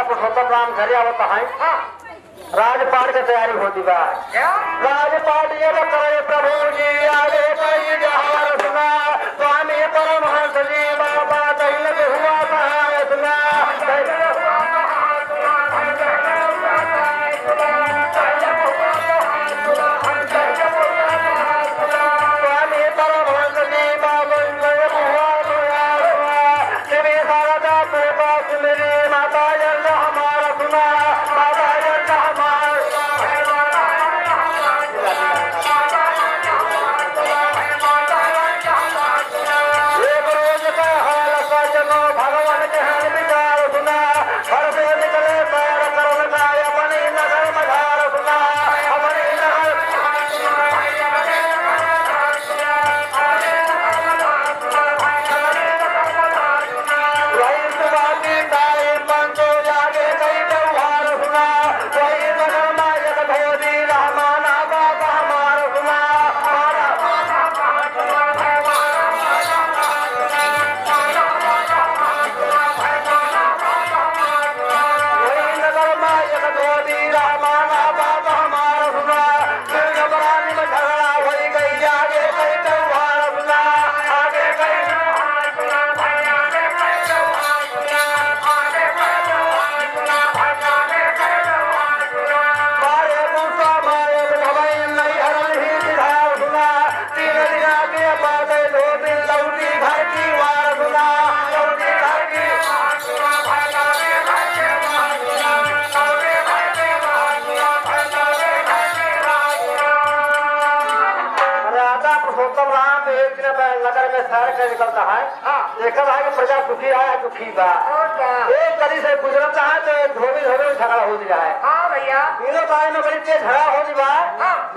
पुरुषोत्तम राम घरे आवत है। राजपाट की तैयारी होती बा। राजपाट ये करे प्रभु जी आगे कई जहार सुना स्वामी परमहंस जी बाबा दैनिक हुआ सहाय सुना स्वामी परमहंस जी बाबा श्री शारदा कृपा मेरी माता यज्ञ हमारा सुना माता यज्ञ भगवान के हाल विचार सुना घर से निकले पैर करुण का अपनी नगर मझार सुना अपनी नगर वही सुबाती दाई पंचो जागे कई त्योहार सुना वही नगर मायक भोजी रहमाना बाबा हमार सुना नगर में शहर का निकलता है। देखा है कि प्रजा सुखी है दुखी बा। एक गली से गुजरता है तो धोबी धोबी झगड़ा हो जाए। भैया तीनों बार में बड़ी तेज झगड़ा हो जाए।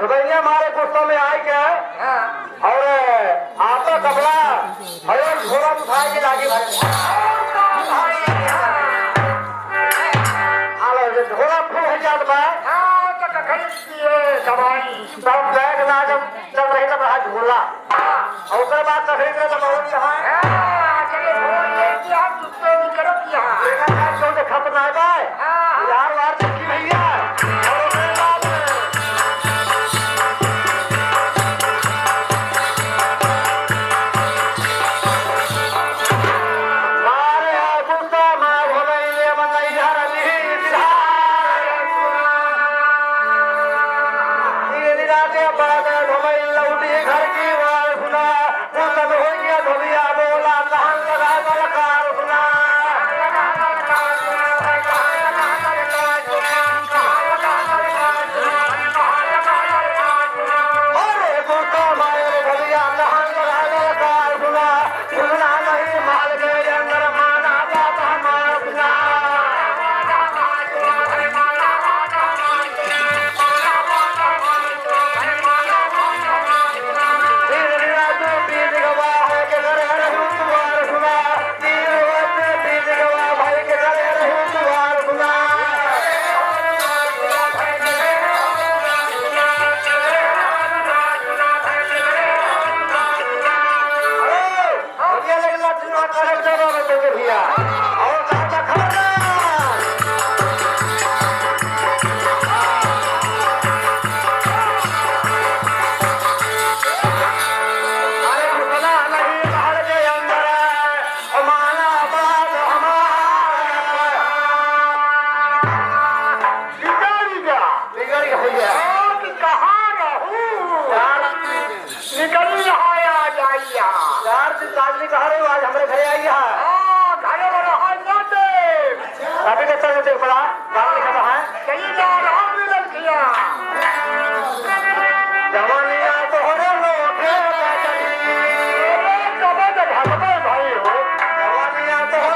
धोबैया मारे गुस्सों में आई के और आपका कपड़ा और झोला उठाए के लागे झोला फूल हो जात बा। सब बैग ना जब चल रही तब रहा झोला और उसके बाद तकरीर में तो बहुत खपना है यार वार चक्की भैया आज हमारे घर आई है। अभी के चलते बड़ा गाँव लिखा है जवानिया तो हो भाई हो जवानिया तो हो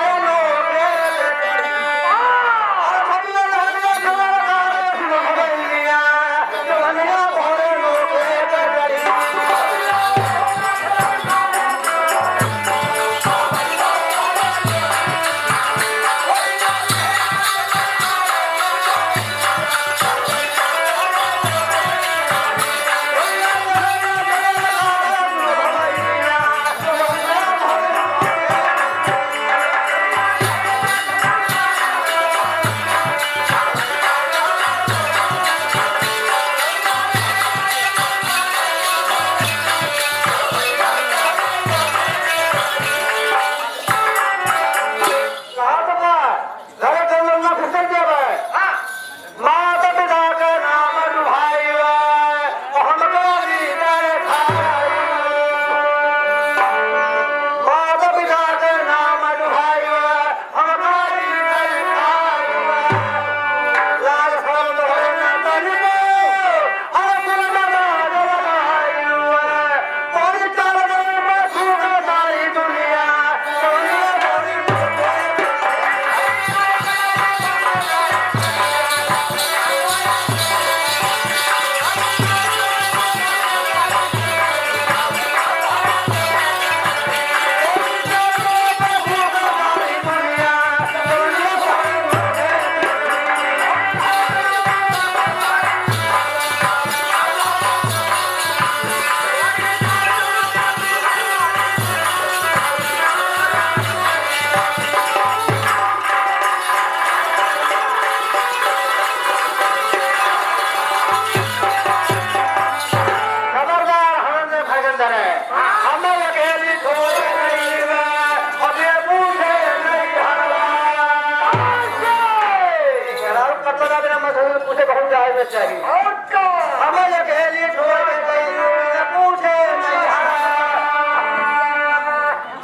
होने चाहिए। और क्या हमें अकेली छोड़ के गई न पूछे नहीं हरा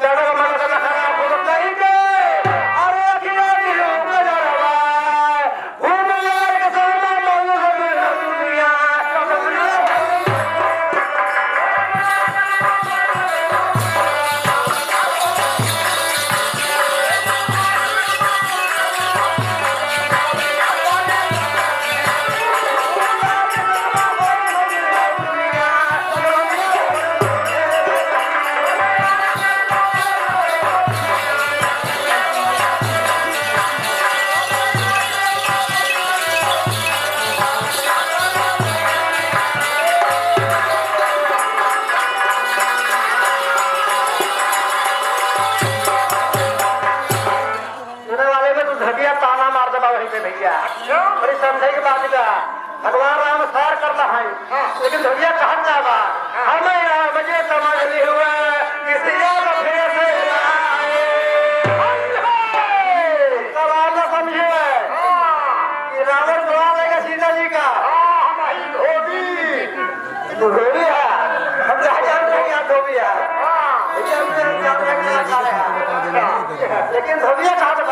चढ़ो मन का खरा खुद कहीं के अरे अखिया दिलो गजरवा घूम यार के सोना मोल दुनिया ताना मार दबा वहीं पे भैया बड़ी समझे की बात का भगवान राम सार करता है लेकिन भैया कहत जावा हमें मुझे समझ नहीं हुआ किसी और फिर से सवाल न समझे कि रावण बुला लेगा सीता जी का धोबी है हम जानते हैं धोबी है लेकिन धोबिया कहा था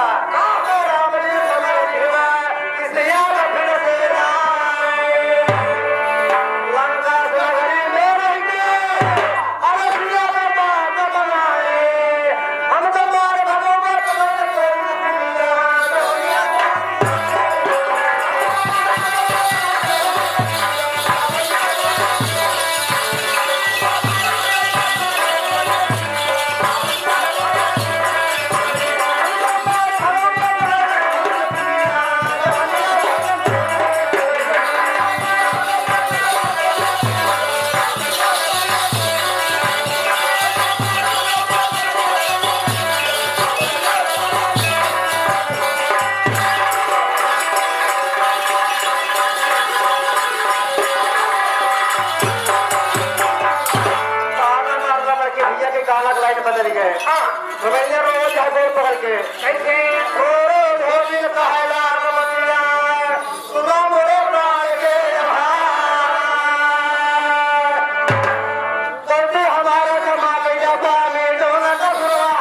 बदल गए रोज जागोर पकड़ के कैसे धोबिन कहला रमनिया सुनो मोरे प्राण के जल्दी हमारे जमा गया पानी दोनों का सुरवा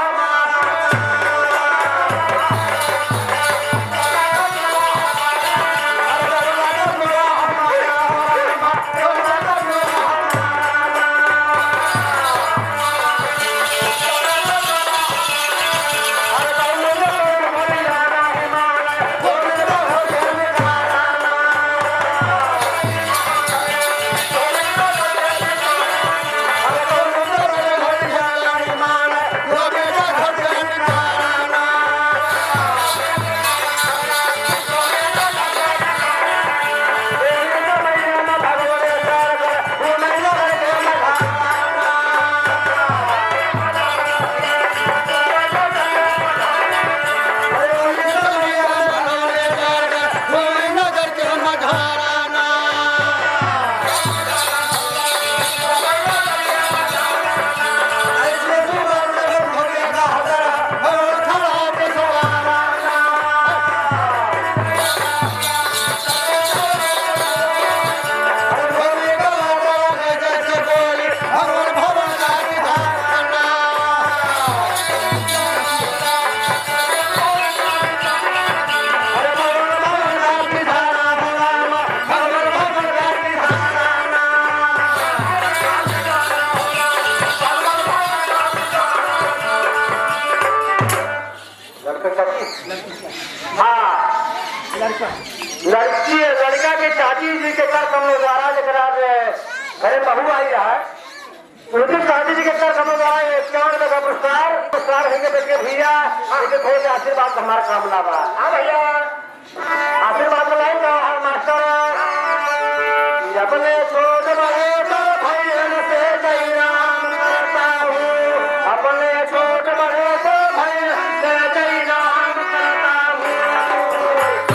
लड़की लड़का के चाची जी के घर हम लोग द्वारा जरा घरे बहू आई है उनकी चाची जी के घर हम लोग द्वारा 51 का पुरस्कार है के भैया थोड़े आशीर्वाद हमारा काम लावा भैया आशीर्वाद लाई तो मास्टर अपने छोट बड़े भाई से जय राम करता हूँ अपने छोट बड़े भाई से जय राम करता हूँ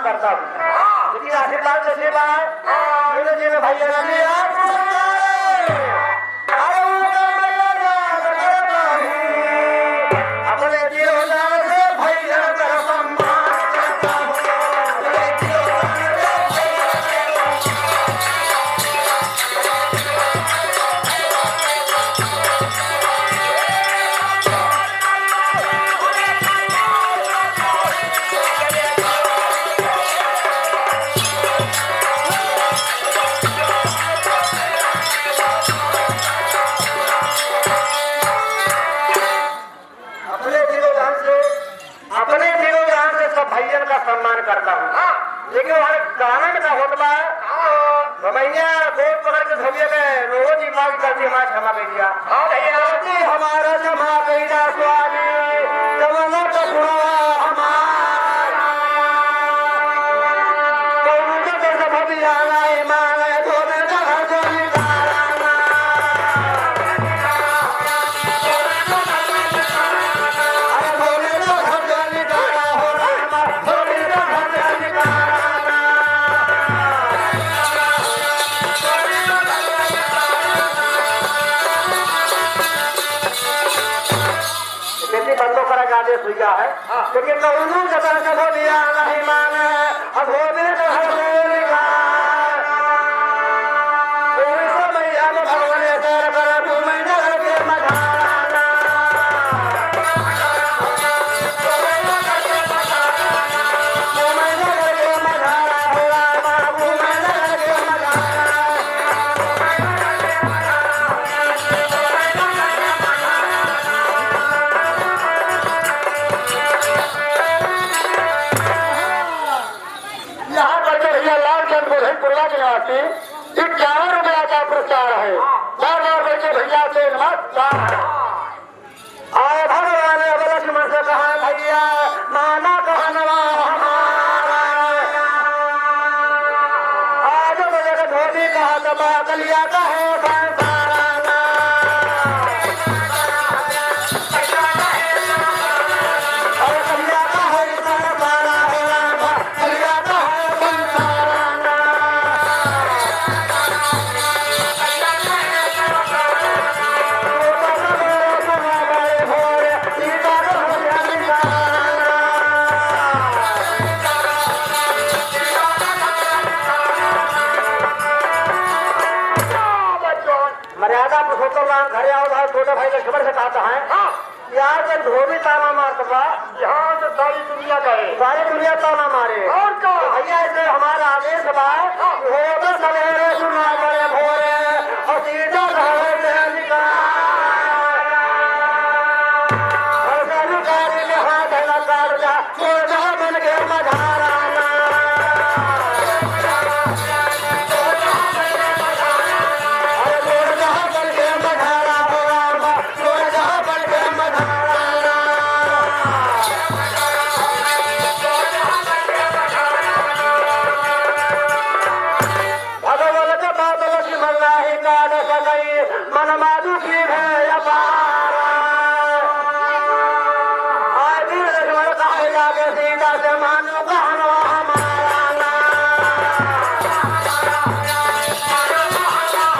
करता हूँ। लेकिन आशीर्वाद से सेवा है मेरे जी में भैया अपने जीवन से भैया का सम्मान करता हूँ। भैया का सम्मान करता हूँ। लेकिन वहाँ कानन का होता है भैया गोद पकड़ के धोइए में रोज ही मांग करती हमारा क्षमा भैया हमारा क्षमा भैया स्वामी कमला का गुणवा हमारा भैया नहीं माने धोने का धोनी बंदों पर आदेश हुआ है क्योंकि कौनों जगह से हो दिया नहीं माने अब होने तो हर समय हम भगवान सर कर घूमे नगर के मधाना घूमे नगर के मधाना हो रामा घूमे नगर के मधाना ₹51 का प्रचार है। बार-बार बच्चे भैया से नमस्कार आए भगवान ने लक्ष्मण से कहा भैया माना कहनवा हमारा आज मुझे धोनी कहा दबा कलिया का है संसाराना और कलिया का है संसारा हो रामा कलिया का है संसाराना मर्यादा पुरुषोत्तम राम घरे आओ भाई छोटे भाई लक्ष्मण से कहता है यहाँ से धोबी ताना मारता यहाँ से सारी दुनिया गए सारी दुनिया ताना मारे और क्या भैया ऐसे हमारा आदेश बा हो सवेरे सुना बड़े भोरे और सीधा घरों से निकाल हाथ लगा जा बन के मधाराना मन माधु की है अपारा आदि लक्ष्मण कहे जाके सीता से मानो कहनवा हमारा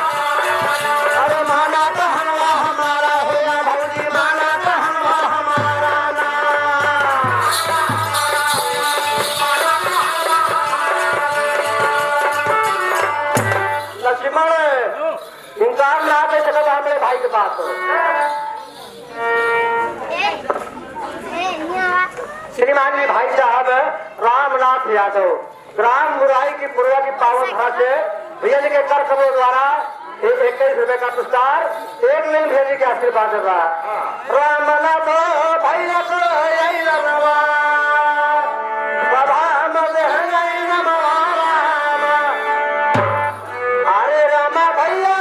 अरे माना कहनवा हमारा होया भौजी माना कहनवा हमारा लक्ष्मण इंकार ना के चलो हमारे भाई के पास श्रीमान जी भाई साहब रामनाथ यादव ग्राम बुराई की पूर्वा की पावन धरा से भैया जी के कर कमों द्वारा 21 रुपए का पुरस्कार 1 मिनट भैया जी के आशीर्वाद रहा रामनाथ भैया को यही रवा अरे रामा भैया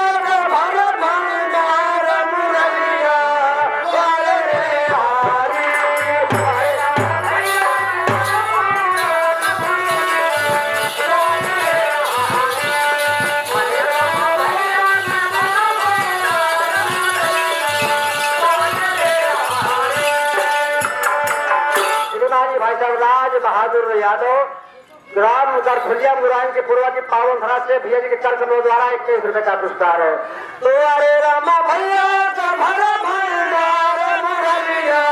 राज बहादुर यादव ग्राम गरफुलिया मुरायन के पूर्वा की पावन धरा से भैया जी के कर करोड़ द्वारा 21 रुपए का पुरस्कार है। तो अरे रामा भैया का भरा भंडार मुरलिया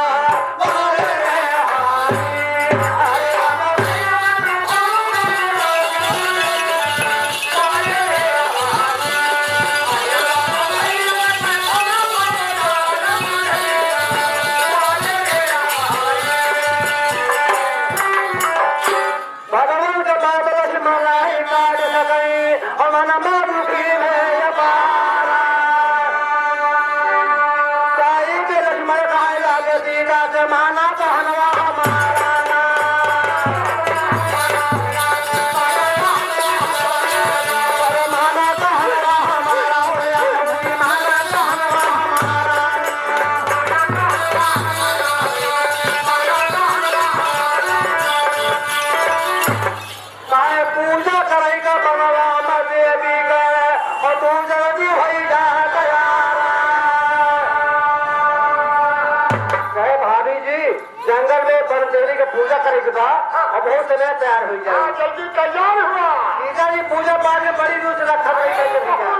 पूजा करेगी बा और बहुत समय तैयार हो जाए। जल्दी तैयार हुआ सीता जी पूजा पाठ में बड़ी रूच रखा नहीं रहा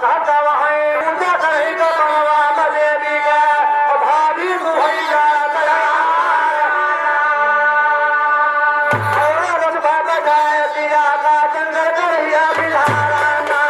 कहता वहाँ पूजा करेगा बनवा देवी का और भाभी भैया और बाबा जाए सिया का जंगल करिया बिहाराना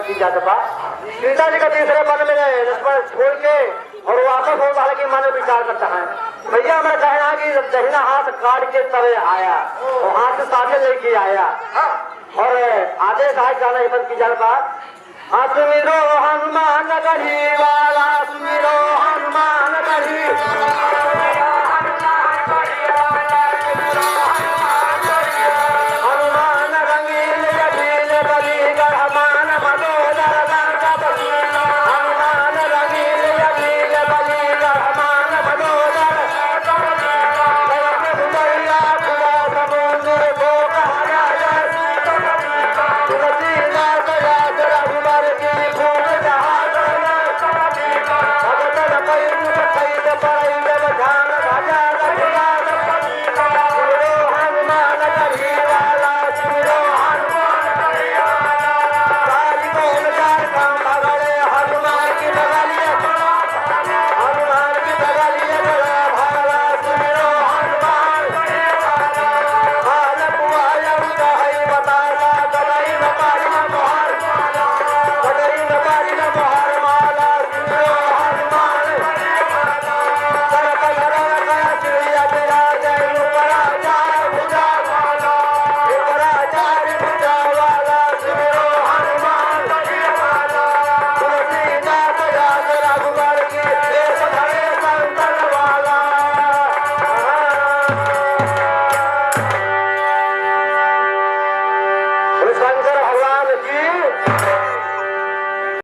की जाता था। सीता जी का तीसरे मन में लक्ष्मण छोड़ के और वापस हो वाले की मन विचार करता है। भैया मैं कहना कि दहिना हाथ काट के तवे आया तो हाथ से सामने लेके आया और आधे साथ जाना हिम्मत की जाता। हनुमान गढ़ी